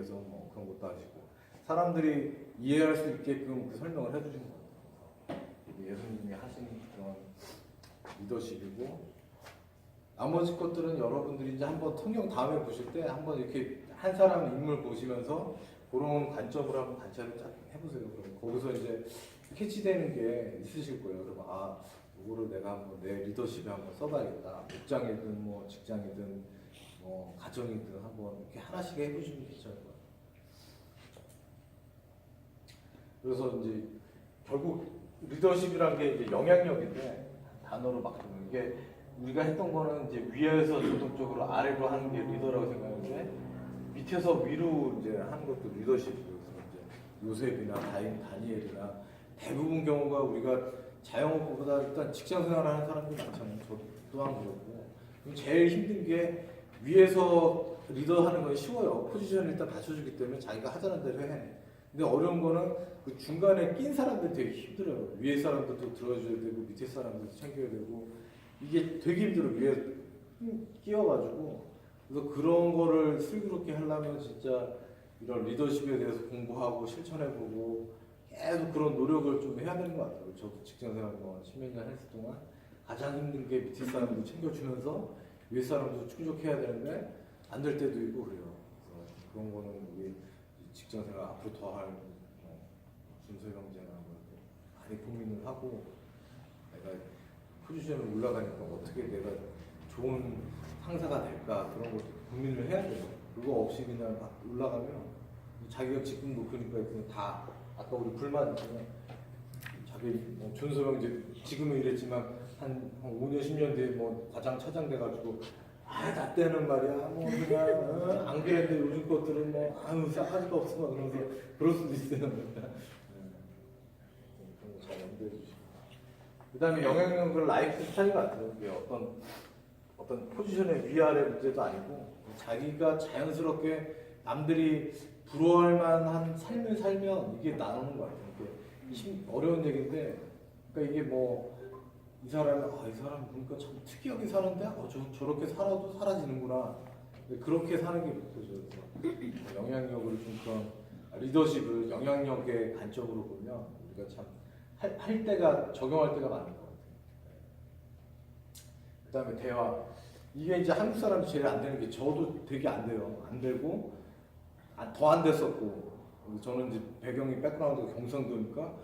위해서 뭐 그런 것도 하시고 사람들이 이해할 수 있게끔 그 설명을 해주신 것 같아요. 예수님이 하신 그런 리더십이고 나머지 것들은 여러분들이 이제 한번 성경 다음에 보실 때 한번 이렇게 한 사람 인물 보시면서 그런 관점으로 한번 관찰을 쫙 해보세요. 그럼 거기서 이제 캐치되는 게 있으실 거예요. 그럼 아, 이거를 내가 한번 내 리더십에 한번 써봐야겠다. 목장이든 뭐 직장이든 뭐 가정이든 한번 이렇게 하나씩 해보시면 괜찮을 거예요. 그래서 이제 결국 리더십이란 게 이제 영향력인데 단어로 막 이게 우리가 했던 거는 이제 위에서 전통적으로 아래로 하는 게 리더라고 생각하는데 밑에서 위로 이제 하는 것도 리더십이고 이제 요셉이나 다니엘이나 대부분 경우가 우리가 자영업보다 일단 직장 생활하는 사람들이 많잖아요. 저 또한 그렇고 제일 힘든 게 위에서 리더하는 건 쉬워요. 포지션을 일단 받쳐주기 때문에 자기가 하자는 대로 해. 근데 어려운 거는 그 중간에 낀 사람들 되게 힘들어요. 위에 사람들도 들어줘야 되고 밑에 사람들도 챙겨야 되고 이게 되게 힘들어. 위에 끼어가지고 그래서 그런 거를 슬기롭게 하려면 진짜 이런 리더십에 대해서 공부하고 실천해보고 계속 그런 노력을 좀 해야 되는 것 같아요. 저도 직장생활 뭐 10몇 년 했을 동안 가장 힘든 게 밑에 사람도 챙겨주면서 위에 사람도 충족해야 되는데 안 될 때도 있고 그래요. 그래서 그런 거는 우리 직장생활 앞으로 더할 준서 형제나 많이 고민을 하고 내가 포지션을 올라가니까 어떻게 내가 좋은 상사가 될까 그런 것도 고민을 해야 돼요. 그거 없이 그냥 막 올라가면 자기가 직급 높으니까 그냥 다 아까 우리 불만 있잖아요. 자기 뭐 준서 형제 지금은 이랬지만 한 5년 10년 뒤에 뭐 과장 차장 돼가지고 나 때는 말이야 뭐 그냥 안 그랬는데 요즘 것들은 뭐 아유 싸가지가 없어 막 그러면서 그럴 수도 있어요. 그런 거 잘 염두해 주시고 그 다음에 영향력은 라이프 스타일 같아요. 이게 어떤 포지션의 위아래 문제도 아니고 자기가 자연스럽게 남들이 부러워할 만한 삶을 살면 이게 나오는 것 같아요. 이게 어려운 얘기인데 그러니까 이게 뭐 이 사람 보니까 참 특이하게 사는데 저렇게 살아도 사라지는구나. 그렇게 사는 게 목표죠. 영향력을 좀 그런 리더십을 영향력의 관점으로 보면 우리가 참 할 때가 적용할 때가 많은 것 같아요. 그다음에 대화. 이게 이제 한국 사람이 제일 안 되는 게 저도 되게 안 돼요. 안 되고 더 안 됐었고 저는 이제 배경이 백그라운드가 경상도니까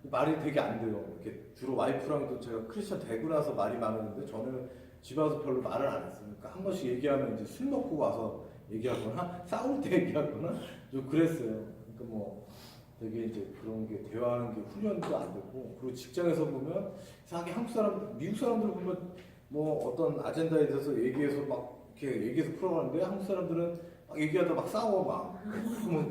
말이 되게 안 돼요. 이렇게 주로 와이프랑도 제가 크리스천 되고 나서 말이 많았는데 저는 집에 와서 별로 말을 안 했어요. 그러니까 한 번씩 얘기하면 이제 술 먹고 와서 얘기하거나 싸울 때 얘기하거나 좀 그랬어요. 그러니까 뭐 되게 이제 그런 게 대화하는 게 훈련도 안 되고 그리고 직장에서 보면 이상하게 미국 사람들 보면 뭐 어떤 아젠다에 대해서 얘기해서 막 이렇게 얘기해서 풀어가는데 한국 사람들은 막 얘기하다 막 싸워 막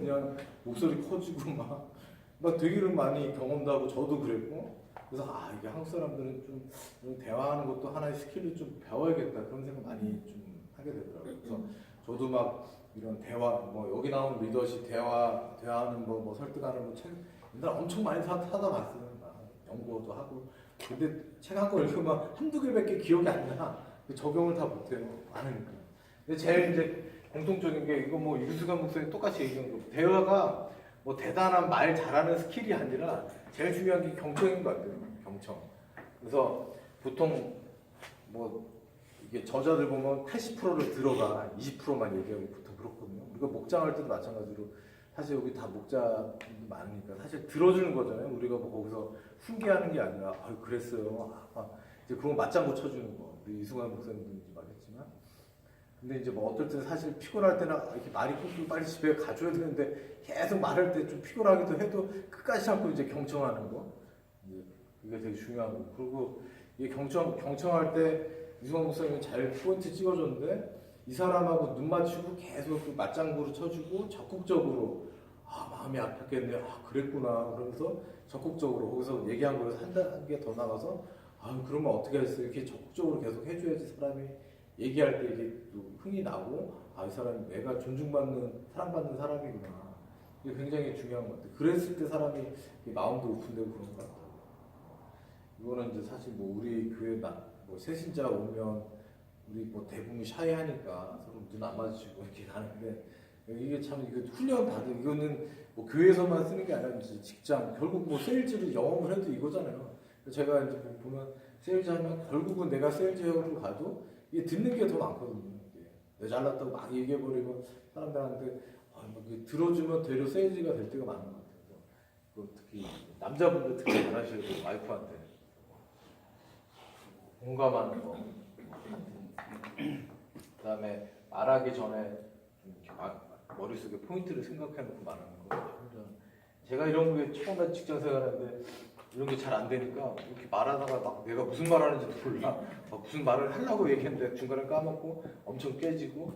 그냥 목소리 커지고 막 되게 많이 경험도 하고 저도 그랬고 그래서 이게 한국 사람들은 좀 대화하는 것도 하나의 스킬을 좀 배워야겠다 그런 생각 많이 좀 하게 되더라고요. 그래서 저도 막 이런 대화 뭐 여기 나오는 리더십 대화하는 뭐 설득하는 뭐 책 옛날에 엄청 많이 사다 봤어요. 연구도 하고 근데 책 한 권 읽으면 한두 개밖에 기억이 안 나. 적용을 다 못해요. 많으니까. 근데 제일 이제 공통적인 게 이거 뭐 유수관 목사님 똑같이 얘기한 거 대화가 뭐 대단한 말 잘하는 스킬이 아니라 제일 중요한 게 경청인 것 같아요. 경청. 그래서 보통 뭐 이게 저자들 보면 80%를 들어가 20%만 얘기하고 보통 그렇거든요. 우리가 목장할 때도 마찬가지로 사실 여기 다 목자 많으니까 사실 들어주는 거잖아요. 우리가 뭐 거기서 훈계하는 게 아니라 그랬어요. 이제 그런 거 맞장구 쳐주는 거. 우리 이승환 목사님도 말했지만. 근데 이제 뭐 어떨 때는 사실 피곤할 때나 이렇게 말이 끊기고 빨리 집에 가줘야 되는데 계속 말할 때 좀 피곤하기도 해도 끝까지 참고 이제 경청하는 거. 이게 되게 중요한 거. 그리고 이게 경청할 때 이승환 목사님이 잘 포인트 찍어줬는데 이 사람하고 눈 맞추고 계속 그 맞장구를 쳐주고 적극적으로 마음이 아팠겠네. 그랬구나. 그러면서 적극적으로 거기서 얘기한 거에서 한 단계 더 나가서 그러면 어떻게 했어요? 이렇게 적극적으로 계속 해줘야지 사람이 얘기할 때 이게 또 흥이 나고 이 사람이 내가 존중받는 사랑받는 사람이구나. 이게 굉장히 중요한 것 같아요. 그랬을 때 사람이 마음도 오픈되고 그런 것 같아요. 이거는 이제 사실 뭐 우리 교회 뭐 새신자 오면 우리 뭐 대부분 샤이하니까 서로 눈 안 마주치고 이렇게 하는데 이게 참 이거 훈련 받은 이거는 뭐 교회에서만 쓰는 게 아니라 이제 직장 결국 뭐 세일즈를 영업을 해도 이거잖아요. 제가 이제 보면 세일즈 하면 결국은 내가 세일즈로 가도 이게 듣는 게 더 많거든요. 내 잘났다고 막 얘기해버리고 사람들한테 뭐 들어주면 되려 세일즈가 될 때가 많은 것 같아요. 특히 남자분들 특히 잘하셔야 돼요. 와이프한테 공감하는 거. 그다음에 말하기 전에 이렇게 머릿속에 포인트를 생각해놓고 말하는 거. 제가 이런 게 처음에 직장 생활하는데 이런 게 잘 안 되니까 이렇게 말하다가 막 내가 무슨 말하는지도 몰라. 막 무슨 말을 하려고 얘기했는데 중간에 까먹고 엄청 깨지고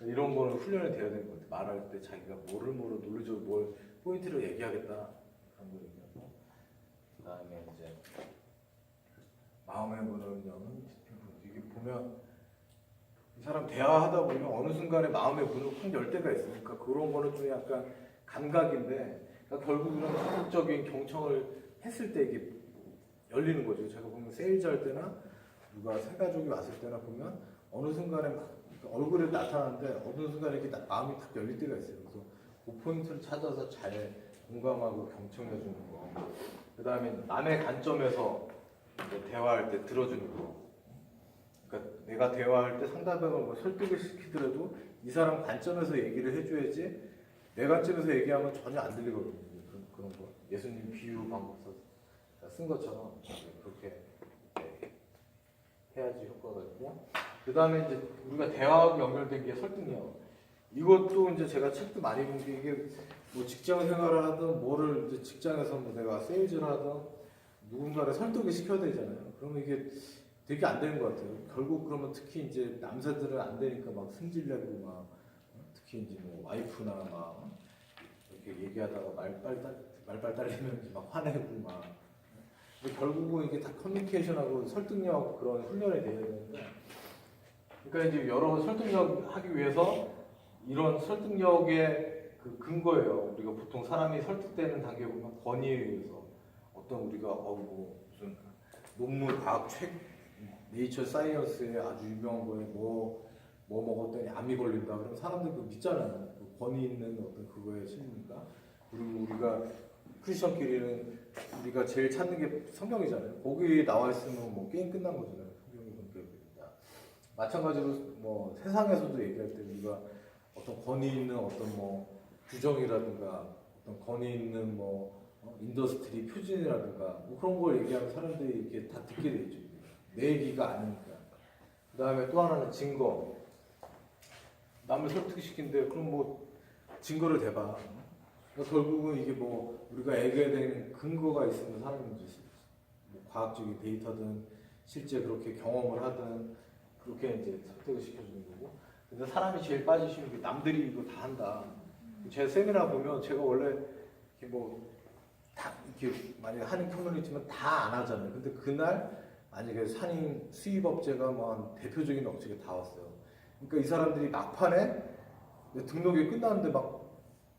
이런 거는 훈련이 돼야 되는 것 같아요. 말할 때 자기가 뭐를 놀리죠, 뭘 포인트를 얘기하겠다 그런 거 얘기하고 그다음에 이제 마음의 문을 여는 이게 보면 이 사람 대화하다 보면 어느 순간에 마음의 문을 확 열 때가 있으니까 그런 거는 좀 약간 감각인데 그러니까 결국 이런 적극적인 경청을 했을 때 이게 열리는 거죠. 제가 보면 세일즈 할 때나 누가 새 가족이 왔을 때나 보면 어느 순간에 막 얼굴에 나타나는데 어느 순간에 이렇게 마음이 탁 열릴 때가 있어요. 그래서 그 포인트를 찾아서 잘 공감하고 경청해 주는 거. 그 다음에 남의 관점에서 대화할 때 들어주는 거. 그러니까 내가 대화할 때 상대방을 뭐 설득을 시키더라도 이 사람 관점에서 얘기를 해줘야지 내 관점에서 얘기하면 전혀 안 들리거든요. 그런 거. 예수님 비유 방법서 쓴 것처럼 그렇게 해야지 효과가 있고. 그 다음에 이제 우리가 대화하고 연결된 게 설득력. 이것도 이제 제가 책도 많이 본 게 이게 뭐 직장 생활을 하든 뭐를 이제 직장에서 뭐 내가 세일즈를 하든 누군가를 설득을 시켜야 되잖아요. 그러면 이게 되게 안 되는 것 같아요. 결국 그러면 특히 이제 남자들은 안 되니까 막 승질내고 막 특히 이제 뭐 와이프나 막 이렇게 얘기하다가 말빨 딸리면 막 화내고 막. 근데 결국은 이게 다 커뮤니케이션하고 설득력 그런 훈련이 돼야 되는데. 그러니까 이제 여러 설득력 하기 위해서 이런 설득력의 그 근거예요. 우리가 보통 사람이 설득되는 단계 보면 권위에 의해서 어떤 우리가 뭐 무슨 논문 과학 책 네이처 사이언스에 아주 유명한 거에 뭐 먹었더니 암이 걸린다 그러면 사람들 그거 믿잖아요. 그 권위 있는 어떤 그거에 실리니까. 그리고 우리가 크리스천끼리는 우리가 제일 찾는 게 성경이잖아요. 거기에 나와 있으면 뭐 게임 끝난 거잖아요. 성경이 그렇습니다. 마찬가지로 뭐 세상에서도 얘기할 때 우리가 어떤 권위 있는 어떤 뭐 규정이라든가 어떤 권위 있는 뭐 인더스트리 표준이라든가 뭐 그런 걸 얘기하면 사람들이 이렇게 다 듣게 되죠. 내 얘기가 아니니까. 그 다음에 또 하나는 증거. 남을 설득시킨데 그럼 뭐 증거를 대봐. 그러니까 결국은 이게 뭐 우리가 얘기해야 되는 근거가 있으면 사람이 뭐 과학적인 데이터든 실제 그렇게 경험을 하든 그렇게 이제 설득을 시켜주는 거고. 근데 사람이 제일 빠지시는 게 남들이 이거 다 한다. 제 세미나 보면 제가 원래 이렇게 뭐 다 이렇게 만약에 하는 커뮤니티면 다 안 하잖아요. 근데 그날 만약에 산인 수입업체가 뭐 대표적인 업체가 다 왔어요. 그러니까 이 사람들이 막판에 등록이 끝났는데 막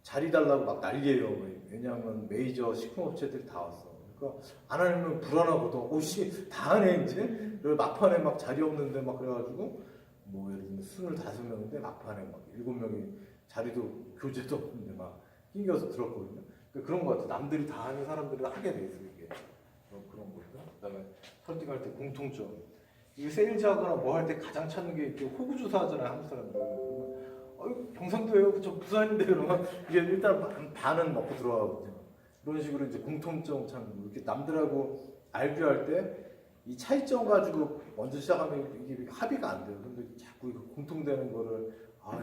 자리 달라고 막 난리예요. 왜냐하면 메이저 식품업체들이 다 왔어. 그러니까 안 하면 불안하거든. 오씨 다 하네 이제. 그리고 막판에 막 자리 없는데 막 그래가지고 뭐 예를 들면 25명인데 막판에 막 7명이 자리도 교재도 없는데 막 낑겨서 들었거든요. 그러니까 그런 거 같아. 남들이 다 하는 사람들은 하게 돼 있어 이게. 그런 거죠. 그다음에 설득할 때 공통점. 이게 세일즈하거나 뭐 할 때 가장 찾는 게 이렇게 호구조사 하잖아요. 한국 사람들. 경상도예요. 저 부산인데 그러면 이게 일단 반은 먹고 들어가거든요. 그런 식으로 이제 공통점 찾는 이렇게 남들하고 알비할 때 이 차이점 가지고 먼저 시작하면 이게 합의가 안 돼요. 근데 자꾸 이거 공통되는 거를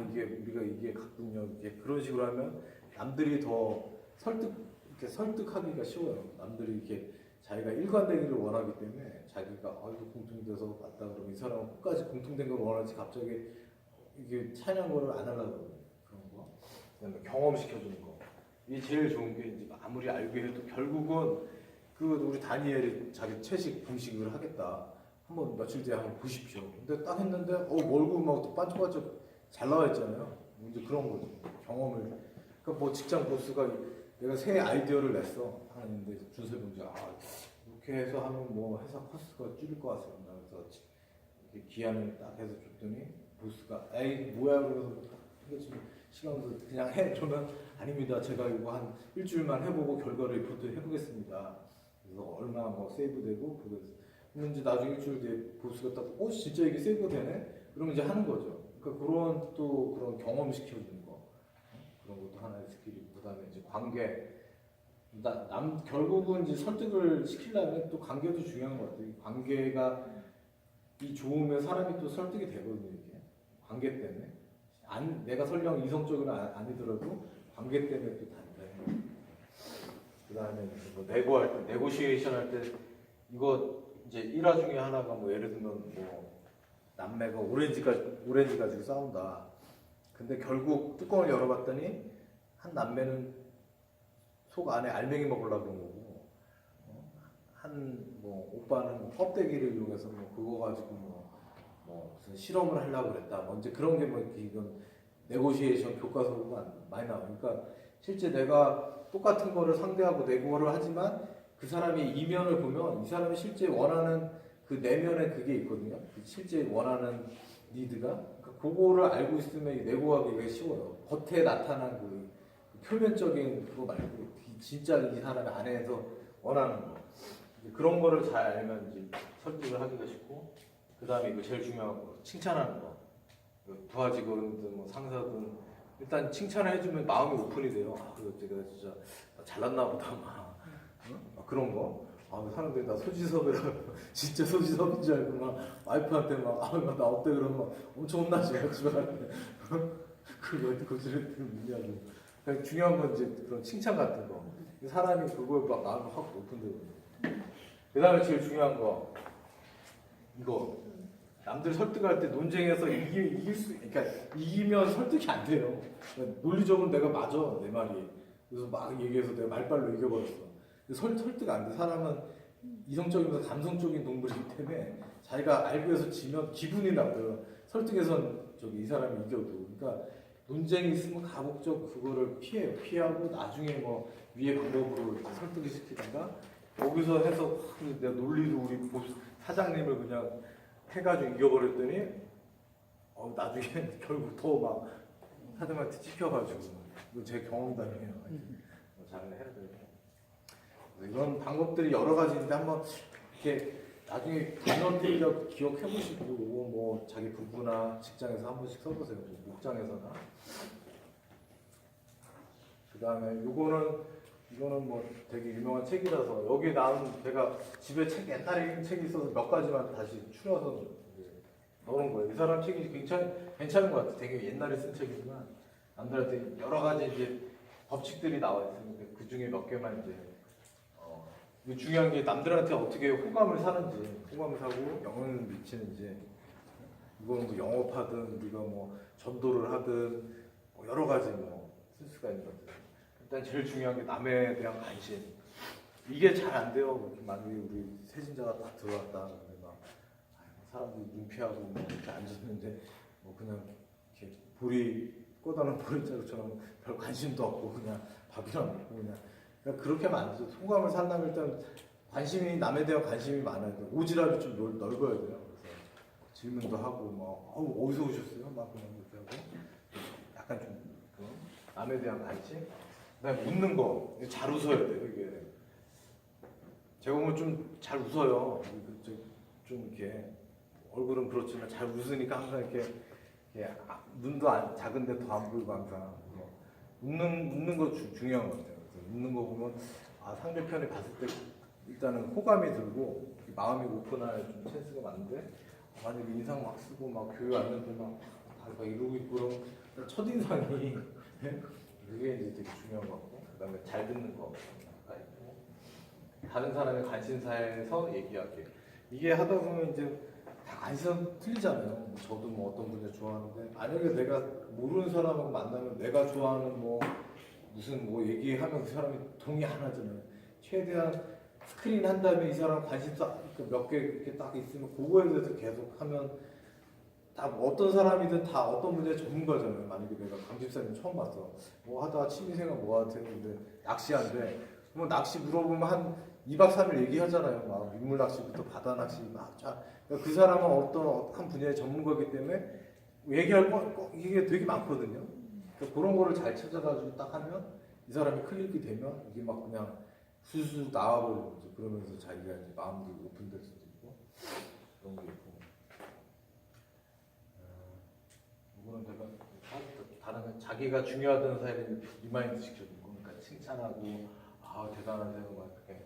이게 우리가 이게 같군요. 이게 그런 식으로 하면 남들이 더 이렇게 설득하기가 쉬워요. 남들이 이렇게 자기가 일관되기를 원하기 때문에 자기가 이거 공통돼서 맞다 그러면 이 사람은 끝까지 공통된 걸 원하지 갑자기 이게 차이난 거를 안 하려고 그런 거. 그다음에 경험시켜주는 거. 이게 제일 좋은 게 이제 아무리 알게 해도 결국은 그 우리 다니엘이 자기 채식 분식을 하겠다. 한번 며칠 뒤에 한번 보십시오. 근데 딱 했는데 멀고 막 또 반짝반짝 잘 나와 있잖아요. 이제 그런 거죠. 경험을. 그러니까 뭐 직장 보스가 내가 새 아이디어를 냈어 하는데 준설병자 이렇게 해서 하면 뭐 회사 코스트가 줄일 것 같습니다. 그래서 이렇게 기한을 딱 해서 줬더니 보스가 에이 뭐야 그러면서 시간도 그냥 해. 그러면 아닙니다. 제가 이거 한 일주일만 해보고 결과를 리포트 해보겠습니다. 그래서 얼마 뭐 세이브되고 그러면 이제 나중에 일주일 뒤에 보스가 딱 진짜 이게 세이브 되네? 그러면 이제 하는 거죠. 그러니까 그런 또 그런 경험 시켜주는 거 그런 것도 하나의 스킬이고 그다음에 이제 관계 결국은 이제 설득을 시키려면 또 관계도 중요한 것 같아요. 관계가 이 좋으면 사람이 또 설득이 되거든요. 이게 관계 때문에 내가 설령 이성적으로 아니더라도 관계 때문에 또 단다. 그다음에 뭐 네고할 때 네고시에이션 할 때 이거 이제 일화 중에 하나가 뭐 예를 들면 뭐 남매가 오렌지 가지고 싸운다. 근데 결국 뚜껑을 열어봤더니 한 남매는 속 안에 알맹이 먹으려고 그런 거고, 한 뭐 오빠는 뭐 껍데기를 이용해서 뭐 그거 가지고 뭐 무슨 실험을 하려고 그랬다. 뭐 이제 그런 게 뭐 이건 네고시에이션 교과서로 많이 나오니까 실제 내가 똑같은 거를 상대하고 네고를 하지만 그 사람이 이면을 보면 이 사람이 실제 원하는 그 내면에 그게 있거든요. 실제 원하는 니드가. 그러니까 그거를 알고 있으면 네고하기가 쉬워요. 겉에 나타난 그 표면적인 그거 말고 진짜 이 사람의 안에서 원하는 거. 그런 거를 잘 알면 이제 설득을 하기가 쉽고, 그 다음에 이거 제일 중요한 거 칭찬하는 거. 부하 직원이든 뭐 상사든 일단 칭찬을 해주면 마음이 오픈이 돼요. 그거 제가 진짜 잘났나 보다 막 그런 거. 사람들이 나 소지섭이라 진짜 소지섭인 줄 알고 막 와이프한테 나 어때 그러면 막 엄청 혼나죠. 집에 갈 때. 그걸 고지를 듣느냐고. 그러니까 중요한 건 이제 그런 칭찬 같은 거. 사람이 그거에 막 마음이 확 오픈되거든요. 그 다음에 제일 중요한 거 이거 남들 설득할 때 논쟁에서 그러니까 이기면 설득이 안 돼요. 그러니까 논리적으로 내가 맞아 내 말이. 그래서 막 얘기해서 내가 말빨로 이겨버렸어. 설득 안 돼. 사람은 이성적이면서 감성적인 동물이기 때문에 자기가 알고 해서 지면 기분이 나고요. 설득해선 이 사람이 이겨도. 그러니까 논쟁이 있으면 가급적 그거를 피하고 나중에 뭐 위의 방법으로 설득을 시키든가 여기서 해서 내가 논리로 우리 사장님을 그냥 해가지고 이겨버렸더니 나중에 결국 더 막 사장님한테 찍혀가지고 이거 제 경험담이에요. 잘 해야 돼요. 이런 방법들이 여러 가지 있는데 한번 이렇게 나중에 단어들이라도 기억해보시고 뭐 자기 부부나 직장에서 한 번씩 써보세요. 목장에서나. 그 다음에 이거는 뭐 되게 유명한 책이라서 여기 나온 제가 집에 옛날에 읽은 책이 있어서 몇 가지만 다시 추려서 넣은 거예요. 이 사람 책이 괜찮은 것 같아요. 되게 옛날에 쓴 책이지만 남들한테 여러 가지 이제 법칙들이 나와 있는데 그 중에 몇 개만 이제 중요한 게 남들한테 어떻게 호감을 사는지, 호감을 사고 영향을 미치는지. 이거는 뭐 영업하든 네가 뭐 전도를 하든 뭐 여러 가지 쓸 수가 있는 것 같아요. 일단 제일 중요한 게 남에 대한 관심. 이게 잘 안 돼요. 만약에 우리 세진자가 딱 들어왔다. 근데 막 사람들이 눈피하고 뭐 이렇게 앉았는데 뭐 그냥 이렇게 꼬다는 보리자루처럼 별 관심도 없고 그냥 밥이나 먹고 그냥. 그러니까 그렇게 하면 안 되죠. 호감을 산다면 일단 남에 대한 관심이 많아야 돼요. 오지랖이 좀 넓어야 돼요. 그래서 질문도 하고 어디서 오셨어요? 막 그런 것도 하고 약간 좀 남에 대한 관심. 그다음에 웃는 거 잘 웃어야 돼요. 이게 제가 보면 좀 잘 웃어요. 좀 이렇게 얼굴은 그렇지만 잘 웃으니까 항상 이렇게 눈도 작은데 더 안 보이고 항상 웃는 거 중요한 것 같아요. 웃는 거 보면 상대편이 봤을 때 일단은 호감이 들고 마음이 오픈할 좀 찬스가 많은데 만약에 인상 막 쓰고 막 교회 왔는데 막 이러고 있고 그럼 첫인상이 그게 이제 되게 중요한 것 같고 그다음에 잘 듣는 거 있고 다른 사람의 관심사에서 얘기하기 이게 하다 보면 이제 다 관심 틀리잖아요. 저도 뭐 어떤 분야 좋아하는데 만약에 내가 모르는 사람하고 만나면 내가 좋아하는 무슨 얘기하면 그 사람이 동의 안 하잖아요. 최대한 스크린 한 다음에 이 사람 관심사 몇 개 이렇게 딱 있으면 그거에 대해서 계속 하면 다 어떤 사람이든 다 어떤 분야의 전문가잖아요. 만약에 내가 강집사님 처음 봤어. 뭐 하다가 취미생활 뭐 하든 근데 낚시한데 그러면 낚시 물어보면 한 2박 3일 얘기하잖아요. 막 민물 낚시부터 바다 낚시 그러니까 그 사람은 어떤 한 분야의 전문가이기 때문에 얘기할 거 이게 되게 많거든요. 그러니까 그런 거를 잘 찾아가지고 딱 하면 이 사람이 클릭이 되면 이게 막 그냥 술술 나와버리는 거죠. 그러면서 자기가 이제 마음도 오픈될 수도 있고 그런 게 있고. 이거는 내가 다른 자기가 중요하다는 사람이 리마인드 시켜주는 거, 그러니까 칭찬하고 아 대단하세요 막 이렇게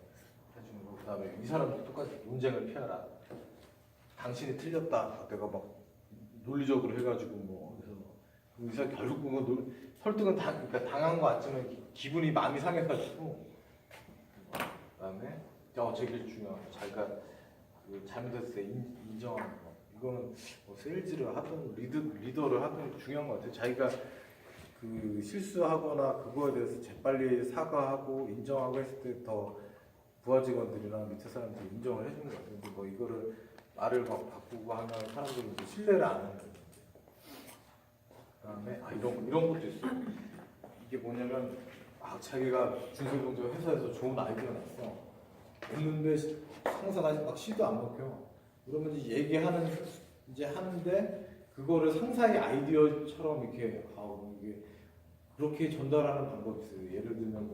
해주는 거. 그다음에 이 사람도 똑같이 논쟁을 피하라. 당신이 틀렸다. 내가 막 논리적으로 해가지고 뭐 그래서 이 사람 결국은 설득은 그러니까 당한 거 같지만 기분이 마음이 상해가지고 그다음에 되게 중요한 거. 자기가 그 잘못했을 때 인정하는 거. 이거는 뭐 세일즈를 하든 리더를 하든 중요한 것 같아요. 자기가 그 실수하거나 그거에 대해서 재빨리 사과하고 인정하고 했을 때 더 부하 직원들이나 밑에 사람들이 인정을 해주는 것 같아요. 근데 뭐 이거를 말을 막 바꾸고 하면 사람들이 이제 신뢰를 안 하는 거예요. 그다음에 이런 것도 있어요. 이게 뭐냐면 자기가 중소형조 회사에서 좋은 아이디어가 났어. 했는데 상사가 막 시도 안 먹혀. 그러면 이제 얘기하는 이제 하는데 그거를 상사의 아이디어처럼 이렇게 하고 이게 그렇게 전달하는 방법이 있어요. 예를 들면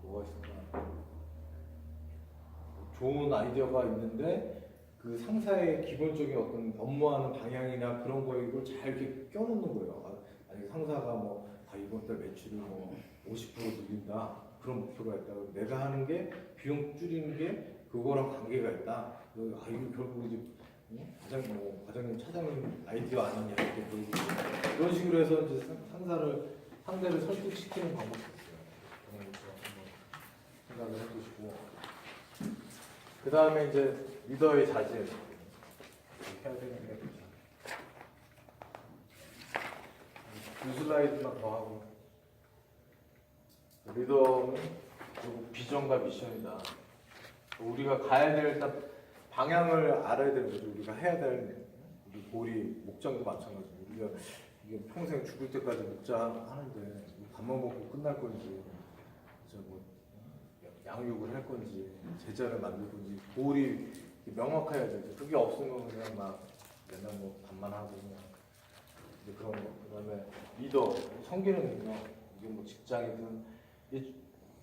뭐가 있을까? 좋은 아이디어가 있는데 그 상사의 기본적인 어떤 업무하는 방향이나 그런 거에 이걸 잘 이렇게 껴놓는 거예요. 아니 상사가 이번 달 매출을 50% 늘린다. 그런 목표가 있다. 내가 하는 게 비용 줄이는 게 그거랑 관계가 있다. 이거 결국 이제 과장님, 차장님 아이디어 아니냐 이렇게 보이고 이런 식으로 해서 이제 상대를 설득시키는 방법도 있어요. 그런 것도 한번 생각을 해주시고 그 다음에 이제 리더의 자질 이렇게 해야 되는 게 두 슬라이드만 더 하고 리더는 비전과 미션이다. 우리가 가야 될 일단 방향을 알아야 되는 거죠. 우리가 해야 될 우리 고리 목장도 마찬가지고 우리가 이게 평생 죽을 때까지 목장하는데 밥만 먹고 끝날 건지 양육을 할 건지 제자를 만들 건지 고리 명확해야 되죠. 그게 없으면 그냥 막 맨날 밥만 하고 그냥 그런 거. 그다음에 리더 섬기는 능력 이게 직장이든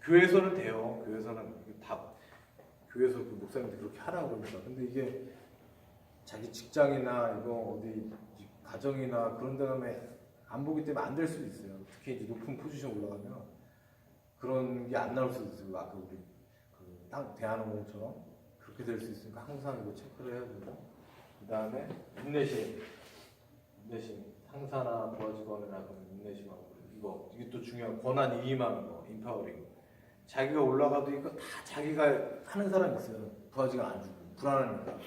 교회에서는 돼요. 교회에서는 다 교회에서 그 목사님들 그렇게 하라고 그러니까. 근데 이게 자기 직장이나 이거 어디 가정이나 그런 다음에 안 보기 때문에 안 될 수도 있어요. 특히 이제 높은 포지션 올라가면 그런 게 안 나올 수도 있어요. 아까 우리 대한항공처럼 그렇게 될 수 있으니까 항상 이거 체크를 해야 되고. 그다음에 인내심 상사나 부하 직원이나 인내심하고 이게 또 중요한 권한 이임하는 거, 인파워링. 자기가 올라가도 이거 다 자기가 하는 사람이 있어요. 부하 직원 안 주고 불안하니까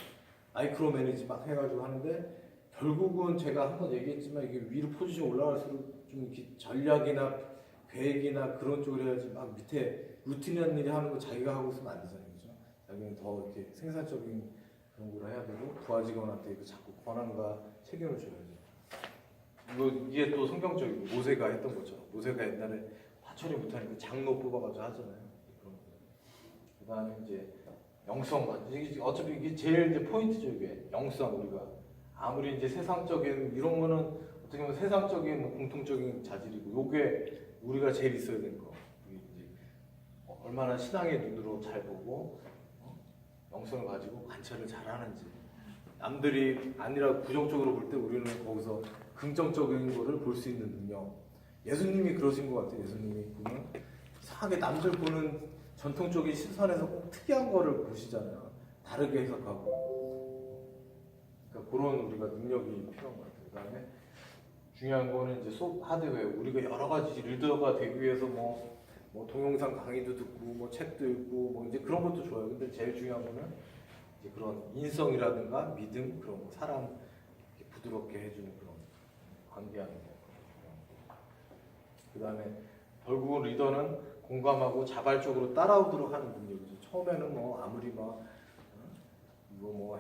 마이크로 매니지 막 해가지고 하는데 결국은 제가 한번 얘기했지만 이게 위로 포지션 올라갈수록 좀 이렇게 전략이나 계획이나 그런 쪽을 해야지 막 밑에 루틴한 일이 하는 거 자기가 하고 있으면 안 되잖아요, 그죠? 자기는 더 이렇게 생산적인 그런 걸 해야 되고 부하 직원한테 이거 자꾸 권한과 책임을 줘야죠. 이게 또 성경적이고 모세가 했던 것처럼 모세가 옛날에 다 처리 못하니까 장로 뽑아가지고 하잖아요. 그 다음에 이제 영성, 어차피 이게 제일 이제 포인트죠. 이게 영성. 우리가 아무리 이제 세상적인 이런 거는 어떻게 보면 세상적인 공통적인 자질이고 요게 우리가 제일 있어야 되는 거. 이제 얼마나 신앙의 눈으로 잘 보고 영성을 가지고 관찰을 잘 하는지. 남들이 아니라 부정적으로 볼 때 우리는 거기서 긍정적인 거를 볼 수 있는 능력. 예수님이 그러신 것 같아요. 예수님이 보면 이상하게 남들 보는 전통적인 시선에서 꼭 특이한 거를 보시잖아요. 다르게 해석하고. 그러니까 그런 우리가 능력이 필요한 것 같아요. 그다음에 중요한 거는 이제 하드웨어. 우리가 여러 가지 리더가 되기 위해서 뭐 동영상 강의도 듣고 책도 읽고 이제 그런 것도 좋아요. 근데 제일 중요한 거는 이제 그런 인성이라든가 믿음, 그런 사람 이렇게 부드럽게 해주는 그런 관계하는 거. 그다음에 결국은 리더는 공감하고 자발적으로 따라오도록 하는 능력이죠. 처음에는 아무리 이거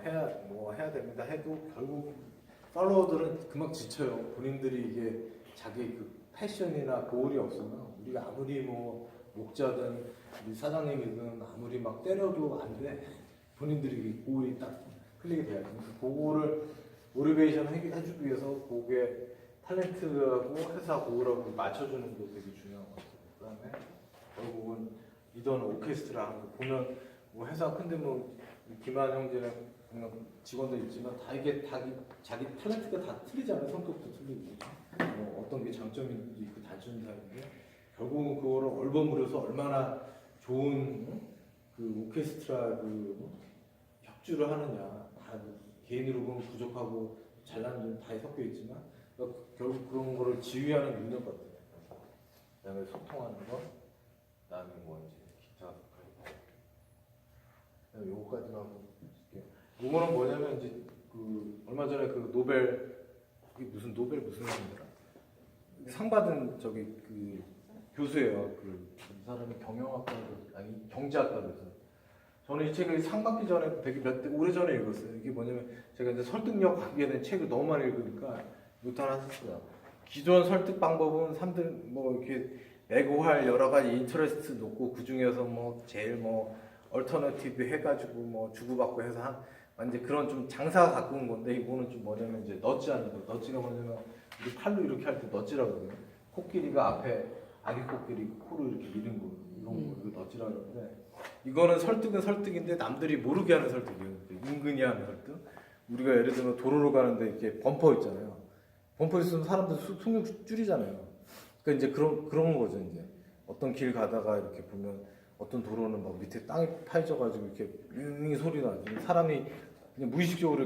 해야 됩니다 해도 결국 팔로워들은 금방 지쳐요. 본인들이 이게 자기 그 패션이나 고울이 없으면 우리가 아무리 목자든 우리 사장님이든 아무리 막 때려도 안 돼. 본인들이 고울이 딱 클릭이 돼야지. 그거를 모티베이션 해주기 위해서 그게 탤런트하고 회사 고우라고 맞춰주는 게 되게 중요한 것 같아요. 그다음에 결국은 리더는 오케스트라 하는 거 보면 뭐 회사 큰데 뭐 김한 형제랑 직원들 있지만 다 이게 자기 탤런트가 다 틀리잖아요. 성격도 틀리고 뭐 어떤 게 장점인지 있고 단점이 다 있는데 결국은 그거를 얼버무려서 얼마나 좋은 그 오케스트라 그 협주를 하느냐. 다 개인으로 보면 부족하고 잘나는 점이 다 섞여 있지만 그러니까 결국 그런 거를 지휘하는 능력 같아요. 그다음에 소통하는 거, 그다음에 뭐 이제 기타 요거까지만 하고 있을게요. 요거는 뭐냐면 이제 그 얼마 전에 그 노벨 이게 무슨 상이더라? 상 받은 저기 그 교수예요. 그 사람이 경영학과로 아니 경제학과에서 저는 이 책을 상 받기 전에 되게 오래 전에 읽었어요. 이게 뭐냐면 제가 이제 설득력 관계된 책을 너무 많이 읽으니까 이것도 하나 샀어요. 기존 설득 방법은 뭐 이렇게 내고할 여러 가지 인터레스트 놓고 그 중에서 뭐 제일 뭐 얼터너티브 해가지고 뭐 주고받고 해서 완전 그런 좀 장사가 가꾸는 건데 이거는 좀 뭐냐면 이제 너찌 하는 거. 너찌가 뭐냐면 우리 팔로 이렇게 할 때 너찌라고 그러거든요. 코끼리가 앞에 아기 코끼리 코로 이렇게 미는 거 이런 거 이거 너찌라고 그러는데 이거는 설득은 설득인데 남들이 모르게 하는 설득이에요. 은근히 하는 설득. 우리가 예를 들면 도로로 가는데 이렇게 범퍼 있잖아요. 범퍼 있으면 사람들 속력 줄이잖아요. 그러니까 이제 그런 거죠. 이제 어떤 길 가다가 이렇게 보면 어떤 도로는 막 밑에 땅이 파여져가지고 이렇게 윙 소리 나죠. 사람이 그냥 무의식적으로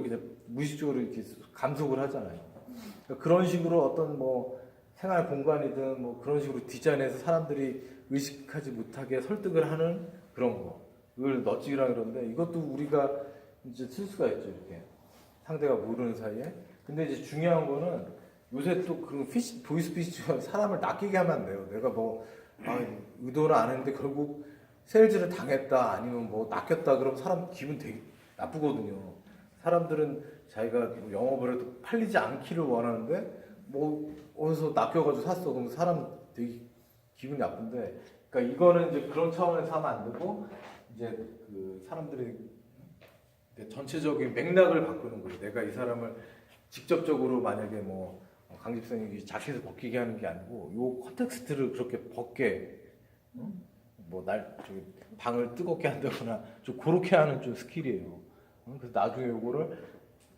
이렇게 감속을 하잖아요. 그러니까 그런 식으로 어떤 뭐 생활 공간이든 뭐 그런 식으로 디자인해서 사람들이 의식하지 못하게 설득을 하는 그런 거. 이걸 너찌라 그러는데 이것도 우리가 이제 쓸 수가 있죠. 이렇게 상대가 모르는 사이에. 근데 이제 중요한 거는 요새 또 그런 보이스피치가 사람을 낚이게 하면 안 돼요. 내가 뭐 의도는 안 했는데 결국 세일즈를 당했다 아니면 뭐 낚였다 그러면 사람 기분 되게 나쁘거든요. 사람들은 자기가 뭐 영업을 해도 팔리지 않기를 원하는데 뭐 어디서 낚여가지고 샀어 그러면 사람 되게 기분이 나쁜데 그러니까 이거는 이제 그런 차원에서 하면 안 되고 이제 그 사람들이 전체적인 맥락을 바꾸는 거예요. 내가 이 사람을 직접적으로 만약에 뭐 강집성이 자켓을 벗기게 하는 게 아니고 요 컨텍스트를 그렇게 벗게 뭐 저기 방을 뜨겁게 한다거나 좀 그렇게 하는 좀 스킬이에요. 그래서 나중에 요거를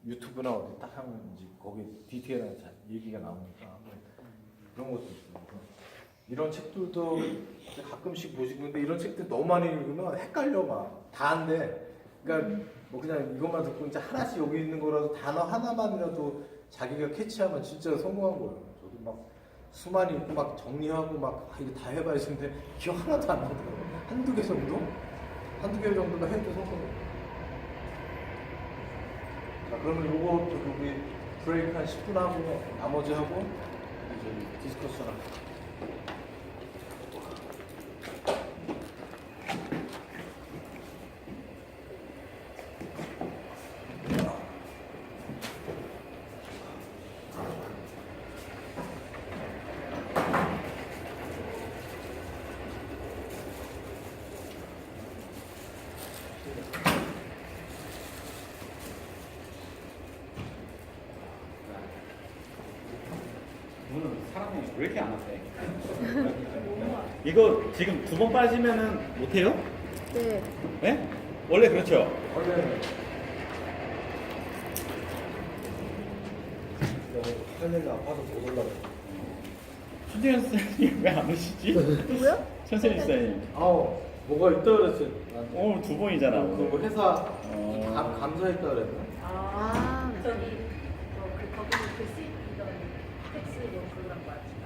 유튜브나 어디 딱 하면 이제 거기 디테일한 얘기가 나오니까 그런 것도 있어요. 이런 책들도 가끔씩 보시고 근데 이런 책들 너무 많이 읽으면 헷갈려 막 다 안 돼. 그러니까 뭐 그냥 이것만 듣고 이제 하나씩 여기 있는 거라도 단어 하나만이라도 자기가 캐치하면 진짜 성공한 거예요. 저도 막 수많이 있고 막 정리하고 막 이거 다 해봐야지 근데 기억 하나도 안 나더라고요. 한두 개 정도만 해도 성공해요. 자 그러면 요거 우리 브레이크 한 10분 하고 나머지 하고 이제 디스커션 하고 오늘 사람이 왜 이렇게 안 왔대? 이거 지금 2번 빠지면은 못해요? 네. 네? 원래 그렇죠? 원래는 할 일이 아파서 못 올라가. 신재현 선생님 왜 안 오시지? 누구요? 천선희 선생님 뭐가 있다 그랬지. 오늘 2번이잖아. 그 회사 감사했다 그랬나? 저기 거기 글씨 이런 텍스 뭐 그런 거 아시나?